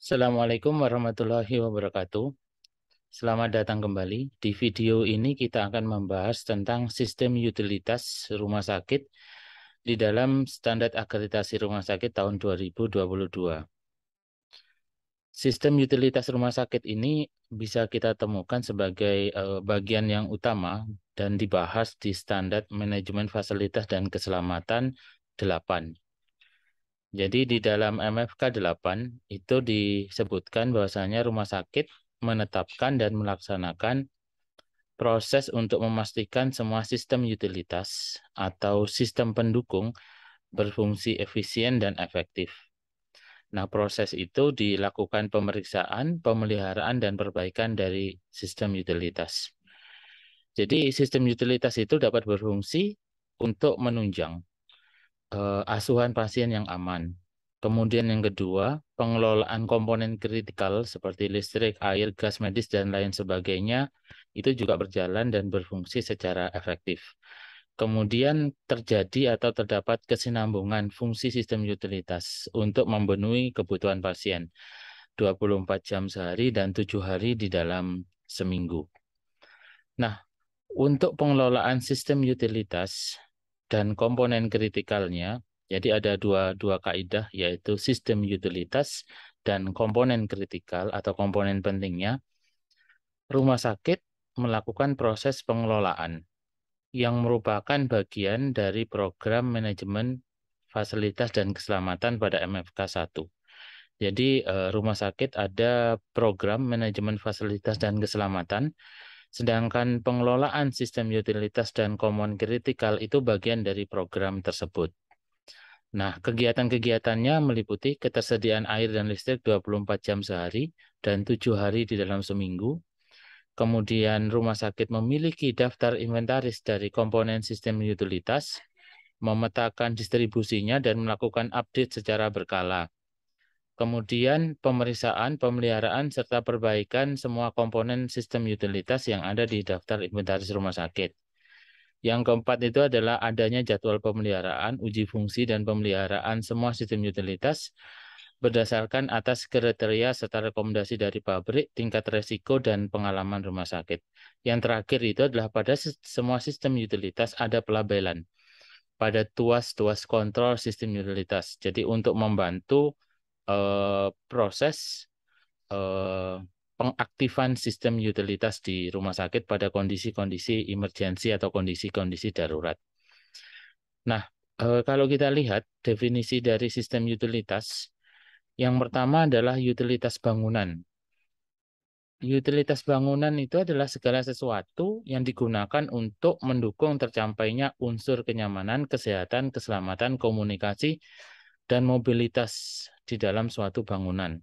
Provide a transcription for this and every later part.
Assalamualaikum warahmatullahi wabarakatuh. Selamat datang kembali. Di video ini kita akan membahas tentang sistem utilitas rumah sakit di dalam standar akreditasi rumah sakit tahun 2022. Sistem utilitas rumah sakit ini bisa kita temukan sebagai bagian yang utama dan dibahas di standar manajemen fasilitas dan keselamatan 8. Jadi di dalam MFK 8 itu disebutkan bahwasanya rumah sakit menetapkan dan melaksanakan proses untuk memastikan semua sistem utilitas atau sistem pendukung berfungsi efisien dan efektif. Nah, proses itu dilakukan pemeriksaan, pemeliharaan, dan perbaikan dari sistem utilitas. Jadi sistem utilitas itu dapat berfungsi untuk menunjang asuhan pasien yang aman. Kemudian yang kedua, pengelolaan komponen kritikal seperti listrik, air, gas medis, dan lain sebagainya itu juga berjalan dan berfungsi secara efektif. Kemudian terjadi atau terdapat kesinambungan fungsi sistem utilitas untuk memenuhi kebutuhan pasien 24 jam sehari dan 7 hari di dalam seminggu. Nah, untuk pengelolaan sistem utilitas dan komponen kritikalnya, jadi ada dua kaidah, yaitu sistem utilitas dan komponen kritikal atau komponen pentingnya. Rumah sakit melakukan proses pengelolaan yang merupakan bagian dari program manajemen fasilitas dan keselamatan pada MFK 1. Jadi rumah sakit ada program manajemen fasilitas dan keselamatan, sedangkan pengelolaan sistem utilitas dan komponen kritikal itu bagian dari program tersebut. Nah, kegiatan-kegiatannya meliputi ketersediaan air dan listrik 24 jam sehari dan 7 hari di dalam seminggu. Kemudian rumah sakit memiliki daftar inventaris dari komponen sistem utilitas, memetakan distribusinya dan melakukan update secara berkala. Kemudian pemeriksaan, pemeliharaan, serta perbaikan semua komponen sistem utilitas yang ada di daftar inventaris rumah sakit. Yang keempat itu adalah adanya jadwal pemeliharaan, uji fungsi, dan pemeliharaan semua sistem utilitas berdasarkan atas kriteria serta rekomendasi dari pabrik, tingkat resiko, dan pengalaman rumah sakit. Yang terakhir itu adalah pada semua sistem utilitas ada pelabelan pada tuas kontrol sistem utilitas. Jadi untuk membantu proses eh, pengaktifan sistem utilitas di rumah sakit pada kondisi-kondisi emergensi atau kondisi-kondisi darurat. Nah, kalau kita lihat definisi dari sistem utilitas, yang pertama adalah utilitas bangunan. Utilitas bangunan itu adalah segala sesuatu yang digunakan untuk mendukung tercapainya unsur kenyamanan, kesehatan, keselamatan, komunikasi, dan mobilitas di dalam suatu bangunan.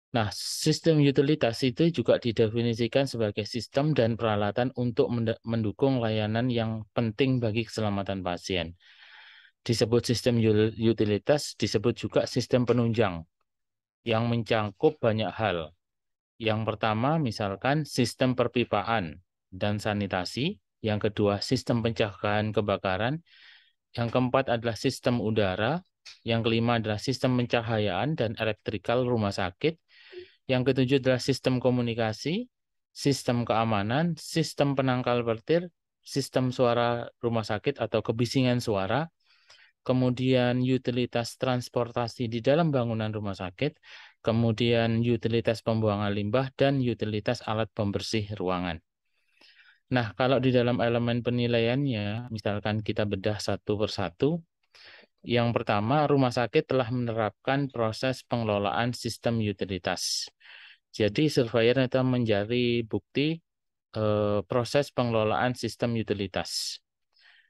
Nah, sistem utilitas itu juga didefinisikan sebagai sistem dan peralatan untuk mendukung layanan yang penting bagi keselamatan pasien. Disebut sistem utilitas, disebut juga sistem penunjang yang mencangkup banyak hal. Yang pertama, misalkan sistem perpipaan dan sanitasi. Yang kedua, sistem pencegahan kebakaran. Yang keempat adalah sistem udara. Yang kelima adalah sistem pencahayaan dan elektrikal rumah sakit. Yang ketujuh adalah sistem komunikasi, sistem keamanan, sistem penangkal petir, sistem suara rumah sakit atau kebisingan suara, kemudian utilitas transportasi di dalam bangunan rumah sakit, kemudian utilitas pembuangan limbah, dan utilitas alat pembersih ruangan. Nah, kalau di dalam elemen penilaiannya, misalkan kita bedah satu persatu, yang pertama, rumah sakit telah menerapkan proses pengelolaan sistem utilitas. Jadi, surveyor itu mencari bukti proses pengelolaan sistem utilitas.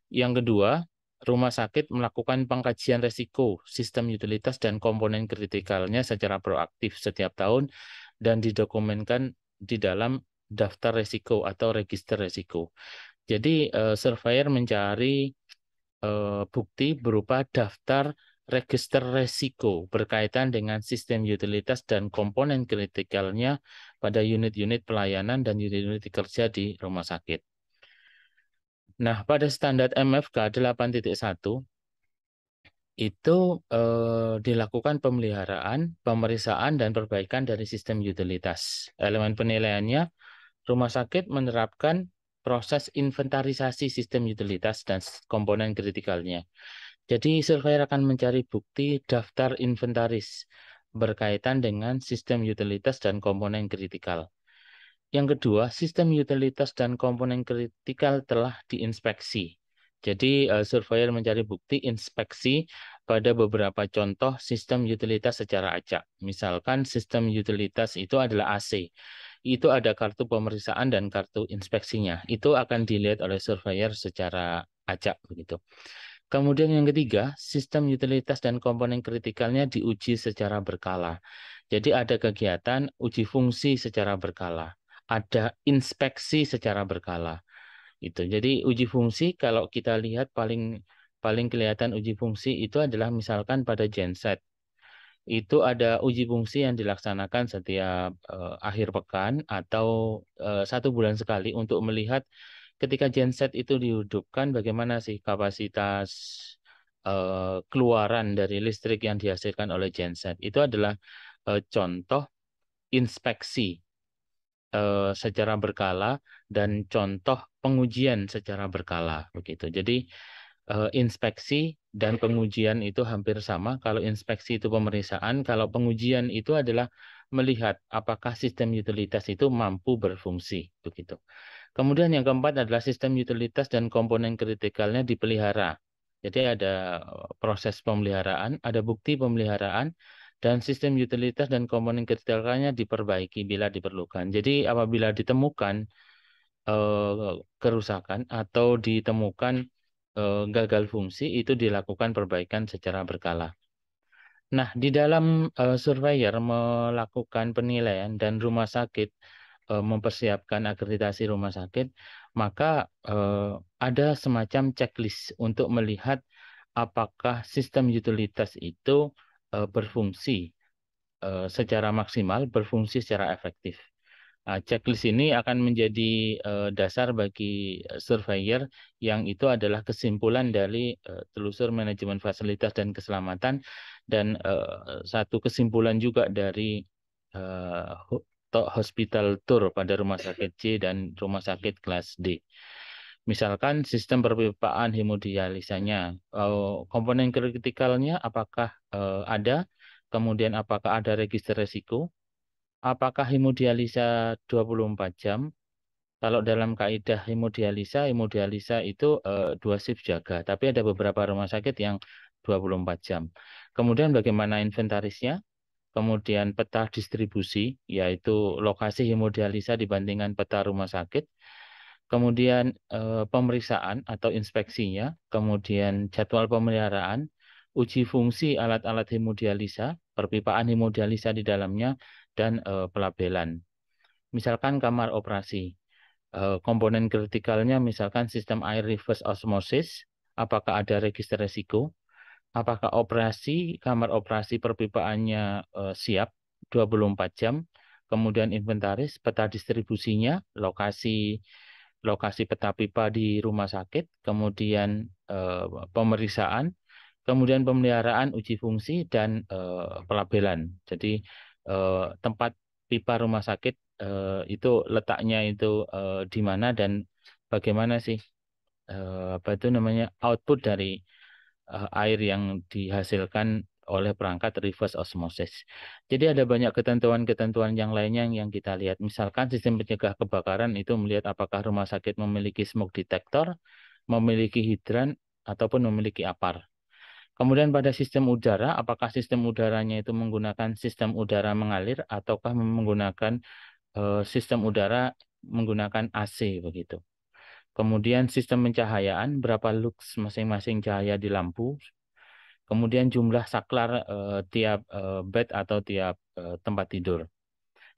Yang kedua, rumah sakit melakukan pengkajian risiko sistem utilitas dan komponen kritikalnya secara proaktif setiap tahun dan didokumenkan di dalam daftar risiko atau register risiko. Jadi, surveyor mencari bukti berupa daftar register risiko berkaitan dengan sistem utilitas dan komponen kritikalnya pada unit-unit pelayanan dan unit-unit kerja di rumah sakit. Nah, pada standar MFK 8.1 itu dilakukan pemeliharaan, pemeriksaan, dan perbaikan dari sistem utilitas. Elemen penilaiannya, rumah sakit menerapkan proses inventarisasi sistem utilitas dan komponen kritikalnya. Jadi surveyor akan mencari bukti daftar inventaris berkaitan dengan sistem utilitas dan komponen kritikal. Yang kedua, sistem utilitas dan komponen kritikal telah diinspeksi. Jadi, surveyor mencari bukti inspeksi pada beberapa contoh sistem utilitas secara acak. Misalkan sistem utilitas itu adalah AC. Itu ada kartu pemeriksaan dan kartu inspeksinya. Itu akan dilihat oleh surveyor secara acak begitu. Kemudian yang ketiga, sistem utilitas dan komponen kritikalnya diuji secara berkala. Jadi ada kegiatan uji fungsi secara berkala, ada inspeksi secara berkala. Itu. Jadi uji fungsi kalau kita lihat paling paling kelihatan uji fungsi itu adalah misalkan pada genset. Itu ada uji fungsi yang dilaksanakan setiap akhir pekan atau 1 bulan sekali untuk melihat ketika genset itu dihidupkan bagaimana sih kapasitas keluaran dari listrik yang dihasilkan oleh genset. Itu adalah contoh inspeksi secara berkala dan contoh pengujian secara berkala begitu. Jadi inspeksi dan pengujian itu hampir sama. Kalau inspeksi itu pemeriksaan, kalau pengujian itu adalah melihat apakah sistem utilitas itu mampu berfungsi begitu. Kemudian yang keempat adalah sistem utilitas dan komponen kritikalnya dipelihara. Jadi ada proses pemeliharaan, ada bukti pemeliharaan, dan sistem utilitas dan komponen kritikalnya diperbaiki bila diperlukan. Jadi apabila ditemukan kerusakan atau ditemukan gagal fungsi, itu dilakukan perbaikan secara berkala. Nah, di dalam surveyor melakukan penilaian dan rumah sakit mempersiapkan akreditasi rumah sakit, maka ada semacam checklist untuk melihat apakah sistem utilitas itu berfungsi secara maksimal, berfungsi secara efektif. Nah, checklist ini akan menjadi dasar bagi surveyor yang itu adalah kesimpulan dari telusur manajemen fasilitas dan keselamatan dan satu kesimpulan juga dari hospital tour pada rumah sakit C dan rumah sakit kelas D. Misalkan sistem perpipaan hemodialisanya, komponen kritikalnya apakah ada, kemudian apakah ada register resiko, apakah hemodialisa 24 jam? Kalau dalam kaidah hemodialisa itu 2 shift jaga, tapi ada beberapa rumah sakit yang 24 jam. Kemudian bagaimana inventarisnya? Kemudian peta distribusi, yaitu lokasi hemodialisa dibandingkan peta rumah sakit. Kemudian pemeriksaan atau inspeksinya, kemudian jadwal pemeliharaan, uji fungsi alat-alat hemodialisa, perpipaan hemodialisa di dalamnya, dan pelabelan. Misalkan kamar operasi, komponen kritikalnya misalkan sistem air reverse osmosis, apakah ada register resiko, apakah kamar operasi perpipaannya siap 24 jam, kemudian inventaris, peta distribusinya, lokasi peta pipa di rumah sakit, kemudian pemeriksaan, kemudian pemeliharaan, uji fungsi, dan pelabelan. Jadi tempat pipa rumah sakit itu letaknya itu di mana dan bagaimana sih apa itu namanya output dari air yang dihasilkan oleh perangkat reverse osmosis. Jadi ada banyak ketentuan-ketentuan yang lainnya yang kita lihat. Misalkan sistem pencegah kebakaran itu melihat apakah rumah sakit memiliki smoke detector, memiliki hidran, ataupun memiliki APAR. Kemudian pada sistem udara, apakah sistem udaranya itu menggunakan sistem udara mengalir ataukah menggunakan sistem udara menggunakan AC begitu. Kemudian sistem pencahayaan, berapa lux masing-masing cahaya di lampu. Kemudian jumlah saklar tiap bed atau tiap tempat tidur.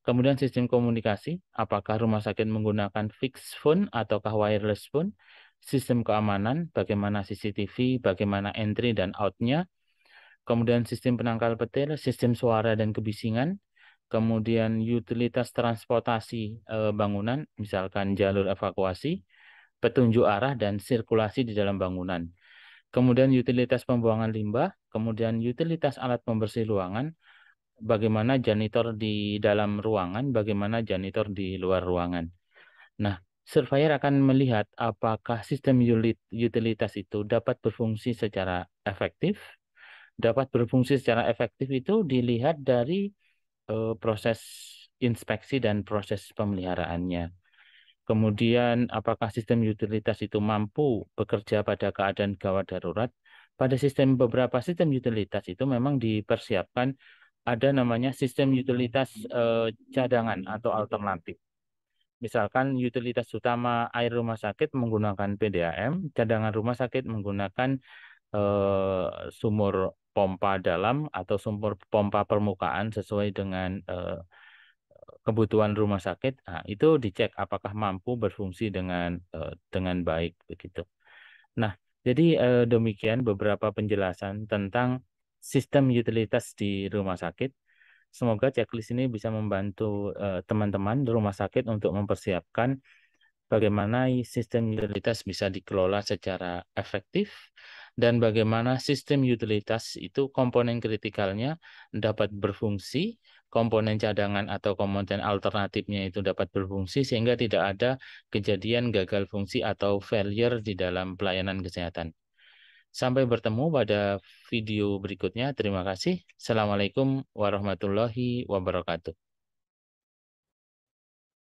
Kemudian sistem komunikasi, apakah rumah sakit menggunakan fixed phone ataukah wireless phone. Sistem keamanan, bagaimana CCTV, bagaimana entry dan out-nya. Kemudian sistem penangkal petir, sistem suara dan kebisingan. Kemudian utilitas transportasi bangunan, misalkan jalur evakuasi, petunjuk arah, dan sirkulasi di dalam bangunan. Kemudian utilitas pembuangan limbah, kemudian utilitas alat pembersih ruangan, bagaimana janitor di dalam ruangan, bagaimana janitor di luar ruangan. Nah, surveyor akan melihat apakah sistem utilitas itu dapat berfungsi secara efektif. Dapat berfungsi secara efektif itu dilihat dari proses inspeksi dan proses pemeliharaannya. Kemudian, apakah sistem utilitas itu mampu bekerja pada keadaan gawat darurat? Pada beberapa sistem utilitas itu memang dipersiapkan ada namanya sistem utilitas cadangan atau alternatif. Misalkan utilitas utama air rumah sakit menggunakan PDAM, cadangan rumah sakit menggunakan sumur pompa dalam atau sumur pompa permukaan sesuai dengan kebutuhan rumah sakit. Nah, itu dicek apakah mampu berfungsi dengan baik begitu. Nah, jadi demikian beberapa penjelasan tentang sistem utilitas di rumah sakit. Semoga checklist ini bisa membantu teman-teman di rumah sakit untuk mempersiapkan bagaimana sistem utilitas bisa dikelola secara efektif dan bagaimana sistem utilitas itu komponen kritikalnya dapat berfungsi, komponen cadangan atau komponen alternatifnya itu dapat berfungsi sehingga tidak ada kejadian gagal fungsi atau failure di dalam pelayanan kesehatan. Sampai bertemu pada video berikutnya. Terima kasih. Assalamualaikum warahmatullahi wabarakatuh.